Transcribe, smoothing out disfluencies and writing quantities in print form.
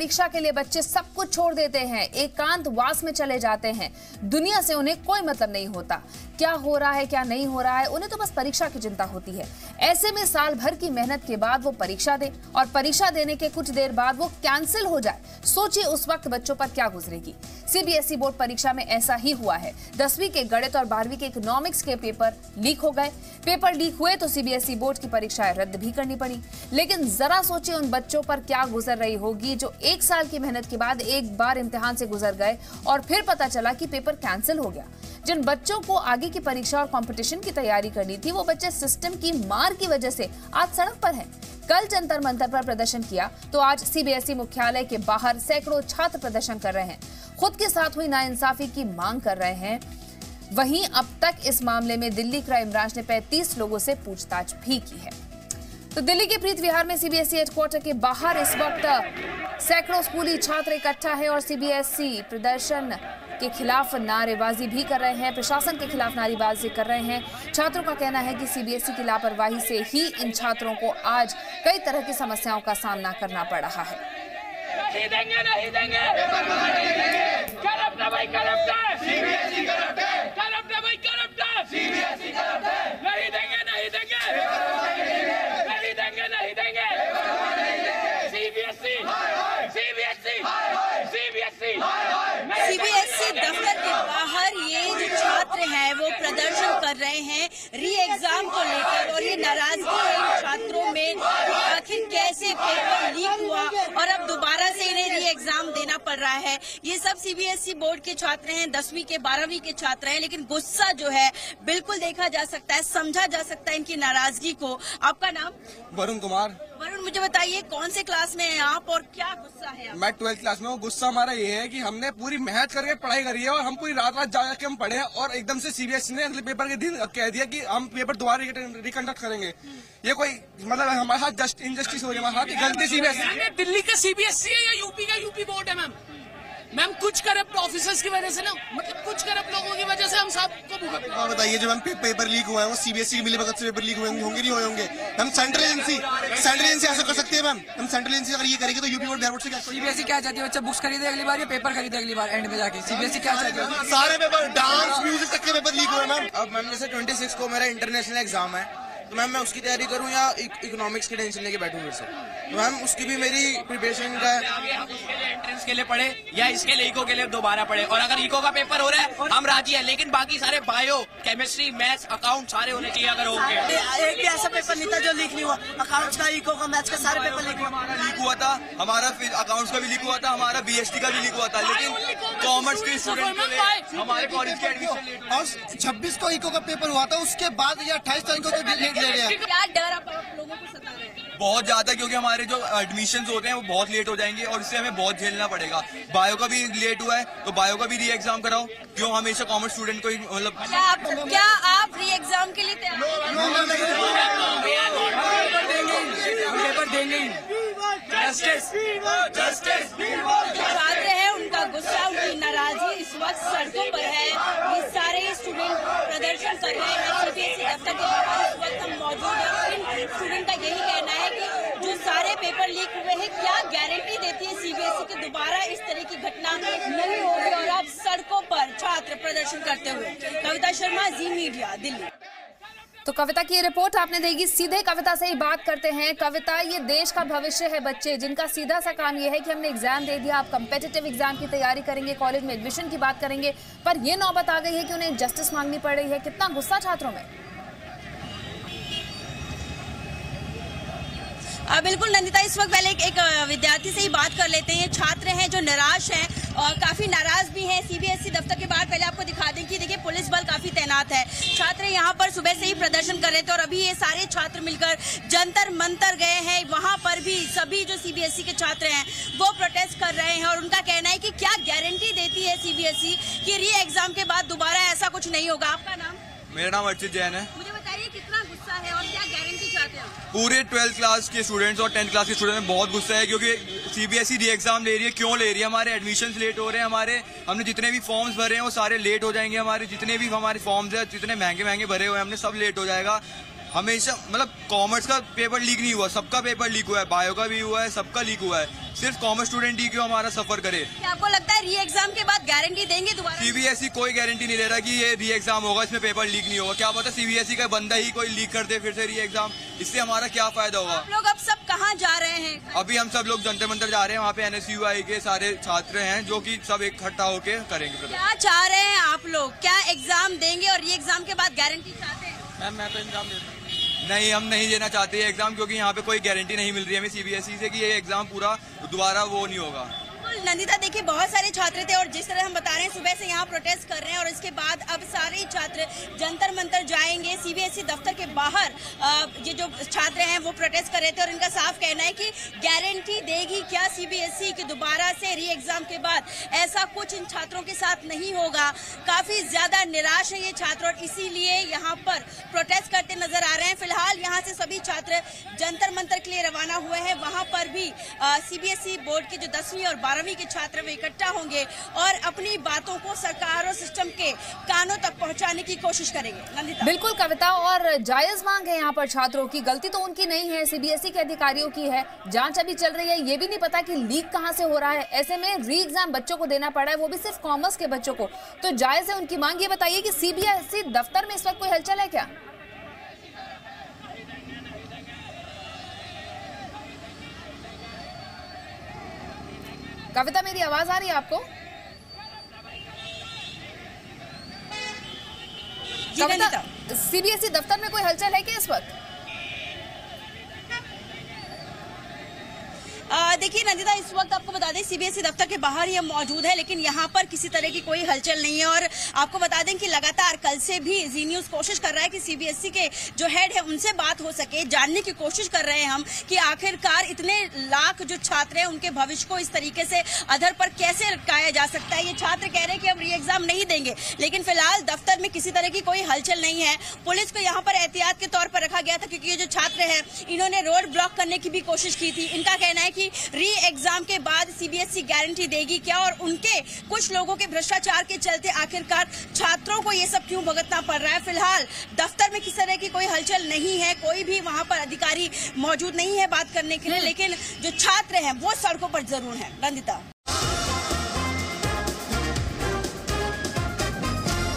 परीक्षा के लिए बच्चे सब कुछ छोड़ देते हैं, एकांतवास में चले जाते हैं। दुनिया से उन्हें कोई मतलब नहीं होता, क्या हो रहा है क्या नहीं हो रहा है, उन्हें तो बस परीक्षा की चिंता होती है। ऐसे में साल भर की मेहनत के बाद वो परीक्षा दे और परीक्षा देने के कुछ देर बाद वो कैंसिल हो जाए, सोचिए उस वक्त बच्चों पर क्या गुजरेगी। सीबीएसई बोर्ड परीक्षा में ऐसा ही हुआ है। 10वीं के गणित और 12वीं के इकोनॉमिक्स के पेपर लीक हो गए। पेपर लीक हुए तो सीबीएसई बोर्ड की परीक्षाएं रद्द भी करनी पड़ी। लेकिन जरा सोचिए उन बच्चों पर क्या गुजर रही होगी जो एक साल की मेहनत के बाद एक बार इम्तिहान से गुजर गए और फिर पता चला कि पेपर कैंसिल हो गया। जिन बच्चों को आगे की परीक्षा और कंपटीशन की तैयारी करनी थी, वो बच्चे सिस्टम की मार की वजह से आज सड़क पर हैं। कल जंतर मंतर पर प्रदर्शन किया तो आज सीबीएसई मुख्यालय के बाहर सैकड़ों छात्र प्रदर्शन कर रहे हैं, खुद के साथ हुई नाइंसाफी की मांग कर रहे हैं। वहीं अब तक इस मामले में दिल्ली क्राइम ब्रांच ने 35 लोगों से पूछताछ भी की है। तो दिल्ली के प्रीत विहार में सीबीएसई हेडक्वार्टर के बाहर इस वक्त सैकड़ों स्कूली छात्र इकट्ठा है और सीबीएसई प्रदर्शन के खिलाफ नारेबाजी भी कर रहे हैं, प्रशासन के खिलाफ नारेबाजी कर रहे हैं। छात्रों का कहना है कि सीबीएसई की लापरवाही से ही इन छात्रों को आज कई तरह की समस्याओं का सामना करना पड़ रहा है। नहीं देंगे, नहीं देंगे। करप्ट है भाई, करप्ट है। सीबीएसई करप्ट है। करप्ट है भाई, करप्ट है। सीबीएसई करप्ट है। नहीं देंगे, नहीं देंगे। नहीं देंगे, नहीं देंगे। CBSE, CBSE, CBSE. सीबीएसई दफ्तर के बाहर ये जो छात्र हैं वो प्रदर्शन कर रहे हैं री एग्जाम को लेकर, और ये नाराजगी है इन छात्रों में आखिर कैसे पेपर लीक हुआ और अब दोबारा से इन्हें री एग्जाम देना पड़ रहा है। ये सब सीबीएसई बोर्ड के छात्र हैं, 10वीं के 12वीं के छात्र हैं, लेकिन गुस्सा जो है बिल्कुल देखा जा सकता है, समझा जा सकता है इनकी नाराजगी को। आपका नाम? वरुण कुमार। वरुण, मुझे बताइए कौन से क्लास में हैं आप और क्या गुस्सा है? मैं 12th क्लास में हूँ। गुस्सा हमारा ये है कि हमने पूरी मेहनत करके पढ़ाई करी है और हम पूरी रात जा के हम पढ़े हैं और एकदम से सीबीएसई ने अगले पेपर के दिन कह दिया कि हम पेपर दोबारा रिकंडक्ट करेंगे। ये कोई मतलब हमारे साथ जस्ट इनजस्टिस हो रही है, हमारे साथ गलती सीबीएसई। दिल्ली का सीबीएसई है या यूपी का यूपी बोर्ड है? मैम कुछ करप्ट ऑफिसर्स की वजह से ना, मतलब कुछ करप्ट लोगों की वजह से हम सबको भुगतना। और बताइए जो हम पेपर लीक हुआ है वो सीबीएसई की मिलीभगत से पेपर लीक हुए होंगे नहीं हुए होंगे? हम सेंट्रल एजेंसी ऐसा कर सकते हैं मैम? हम सेंट्रल एजेंसी अगर ये करेंगे तो यूपी बोर्ड बिहार बोर्ड से क्या? सीबीएसई क्या चाहती है? बच्चा बुक्स खरीदे अगली बार या पेपर खरीदे अगली बार एंड में जाके? सीबीएसई क्या चाहती है? सारे पेपर डांस म्यूजिक तक के पेपर लीक हुए मैम। अब मैम जैसे 26 को मेरा इंटरनेशनल एग्जाम है, तो मैम मैं उसकी तैयारी करूं या इकोनॉमिक्स की टेंशन लेके बैठूं फिर से? तो मैम उसकी भी मेरी प्रिपरेशन का एंट्रेंस के लिए पढ़े या इसके लिए इको के लिए दोबारा पढ़े, और अगर इको का पेपर हो रहा है हम राजी है, लेकिन बाकी सारे बायो, केमिस्ट्री, मैथ्स, अकाउंट सारे होने चाहिए अगर होंगे। एक भी ऐसा पेपर नहीं था जो लीक नहीं हुआ। अकाउंट्स का, इको का, मैथ्स का सारे पेपर लीक हुआ था। हमारा अकाउंट्स का भी लीक हुआ था, हमारा बीएसटी का भी लीक हुआ था, लेकिन कॉमर्स के स्टूडेंट के लिए हमारे कॉलेज के एडमिशन और 26 को इको का पेपर हुआ था, उसके बाद ये 28 तारीख को लेट ले रहे हैं। क्या डर आप लोगों को सता रहे हैं? बहुत ज्यादा, क्योंकि हमारे जो एडमिशन होते हैं वो बहुत लेट हो जाएंगे और इससे हमें बहुत झेलना पड़ेगा। बायो का भी लेट हुआ है तो बायो का भी री एग्जाम कराओ। क्यों हमेशा कॉमर्स स्टूडेंट को ही मतलब क्या आप री एग्जाम के लिए तैयार? पेपर देंगे। छात्र हैं, उनका गुस्सा, उनकी नाराजगी इस वक्त सड़कों पर है। ये सारे स्टूडेंट प्रदर्शन कर रहे हैं सीबीएसई दफ्तर के बाहर इस वक्त हम मौजूद हैं। स्टूडेंट का यही कहना है कि जो सारे पेपर लीक हुए हैं, क्या गारंटी देती है सीबीएसई की दोबारा इस तरह की घटना नहीं होगी, और अब सड़कों पर छात्र प्रदर्शन करते हुए। कविता शर्मा, जी मीडिया, दिल्ली। तो कविता की रिपोर्ट आपने देगी। सीधे कविता से ही बात करते हैं। कविता, ये देश का भविष्य है बच्चे, जिनका सीधा सा काम ये है कि हमने एग्जाम दे दिया, आप कम्पिटिटिव एग्जाम की तैयारी करेंगे, कॉलेज में एडमिशन की बात करेंगे, पर ये नौबत आ गई है कि उन्हें जस्टिस मांगनी पड़ रही है। कितना गुस्सा छात्रों में? बिल्कुल नंदिता, इस वक्त पहले एक विद्यार्थी से ही बात कर लेते हैं। छात्र हैं जो निराश हैं और काफी नाराज भी हैं सीबीएसई दफ्तर के बाहर। पहले आपको दिखा दें कि देखिए पुलिस बल काफी तैनात है। छात्र यहाँ पर सुबह से ही प्रदर्शन कर रहे थे और अभी ये सारे छात्र मिलकर जंतर मंतर गए हैं। वहाँ पर भी सभी जो सीबीएसई के छात्र हैं वो प्रोटेस्ट कर रहे हैं और उनका कहना है कि क्या गारंटी देती है सीबीएसई कि री एग्जाम के बाद दोबारा ऐसा कुछ नहीं होगा। आपका नाम? मेरा नाम अर्चित जैन है। मुझे बताइए कितना गुस्सा है और क्या गारंटी चाहते हैं? पूरे 12th क्लास के स्टूडेंट्स और 10th क्लास के स्टूडेंट्स में बहुत गुस्सा है, क्योंकि सीबीएसई री एग्जाम ले रही है। क्यों ले रही है? हमारे एडमिशन्स लेट हो रहे हैं, हमने जितने भी फॉर्म्स भरे हैं वो सारे लेट हो जाएंगे। हमारे जितने भी हमारे फॉर्म्स हैं, जितने महंगे महंगे भरे हुए हैं हमने, सब लेट हो जाएगा। हमेशा मतलब कॉमर्स का पेपर लीक नहीं हुआ, सबका पेपर लीक हुआ है, बायो का भी हुआ है, सबका लीक हुआ है। सिर्फ कॉमर्स स्टूडेंट ही क्यों हमारा सफर करे। क्या आपको लगता है री एग्जाम के बाद गारंटी देंगे दोबारा? सीबीएसई कोई गारंटी नहीं ले रहा कि ये री एग्जाम होगा, इसमें पेपर लीक नहीं होगा। क्या पता सीबीएसई का बंदा ही कोई लीक कर दे फिर से री एग्जाम, इससे हमारा क्या फायदा होगा। आप लोग अब सब कहाँ जा रहे हैं? अभी हम सब लोग जंतर मंतर जा रहे हैं, वहाँ पे NSUI के सारे छात्र हैं जो कि सब इकट्ठा होके करेंगे। क्या चाह रहे हैं आप लोग? क्या एग्जाम देंगे और री एग्जाम के बाद गारंटी चाहते हैं? मैम मैं तो एग्जाम देता हूँ। नहीं, हम नहीं देना चाहते एग्जाम, क्योंकि यहाँ पे कोई गारंटी नहीं मिल रही है हमें सीबीएसई से कि ये एग्जाम पूरा दोबारा वो नहीं होगा। नंदिता, देखिए बहुत सारे छात्र थे और जिस तरह हम बता रहे हैं सुबह से यहाँ प्रोटेस्ट कर रहे हैं और इसके बाद अब सारे छात्र जंतर मंतर जाएंगे। सीबीएसई दफ्तर के बाहर ये जो छात्र हैं वो प्रोटेस्ट कर रहे थे और इनका साफ कहना है कि गारंटी देगी क्या सीबीएसई कि दोबारा से री एग्जाम के बाद ऐसा कुछ इन छात्रों के साथ नहीं होगा। काफी ज्यादा निराश है ये छात्र और इसीलिए यहाँ पर प्रोटेस्ट करते नजर आ रहे हैं। फिलहाल यहाँ से सभी छात्र जंतर मंतर के लिए रवाना हुए हैं। वहाँ पर भी सीबीएसई बोर्ड के जो 10वीं और 12वीं के छात्र वे इकट्ठा होंगे और अपनी बातों को सरकार और सिस्टम के कानों तक पहुंचाने की कोशिश करेंगे। नंदिता, बिल्कुल कविता, और जायज मांग है यहाँ पर छात्रों की, गलती तो उनकी नहीं है, सीबीएसई के अधिकारियों की है। जांच अभी चल रही है, ये भी नहीं पता कि लीक कहाँ से हो रहा है। ऐसे में री एग्जाम बच्चों को देना पड़ा है, वो भी सिर्फ कॉमर्स के बच्चों को, तो जायज है उनकी मांग। ये बताइए कि सीबीएसई दफ्तर में इस वक्त कोई हलचल है क्या? कविता, मेरी आवाज आ रही है आपको? कविता, सीबीएसई दफ्तर में कोई हलचल है क्या इस वक्त? देखिए नंदिता, इस वक्त आपको बता दें सीबीएसई दफ्तर के बाहर ही हम मौजूद है, लेकिन यहाँ पर किसी तरह की कोई हलचल नहीं है। और आपको बता दें कि लगातार कल से भी जी न्यूज कोशिश कर रहा है कि सीबीएसई के जो हेड है उनसे बात हो सके। जानने की कोशिश कर रहे हैं हम कि आखिरकार इतने लाख जो छात्र हैं उनके भविष्य को इस तरीके से अधर पर कैसे लटकाया जा सकता है। ये छात्र कह रहे हैं कि हम री एग्जाम नहीं देंगे, लेकिन फिलहाल दफ्तर में किसी तरह की कोई हलचल नहीं है। पुलिस को यहाँ पर एहतियात के तौर पर रखा गया था क्योंकि ये जो छात्र है इन्होंने रोड ब्लॉक करने की भी कोशिश की थी। इनका कहना है कि री एग्जाम के बाद सीबीएसई गारंटी देगी क्या, और उनके कुछ लोगों के भ्रष्टाचार के चलते आखिरकार छात्रों को ये सब क्यों भुगतना पड़ रहा है। फिलहाल दफ्तर में किसी तरह की कोई हलचल नहीं है, कोई भी वहां पर अधिकारी मौजूद नहीं है बात करने के लिए, लेकिन जो छात्र हैं वो सड़कों पर जरूर हैं। नंदिता।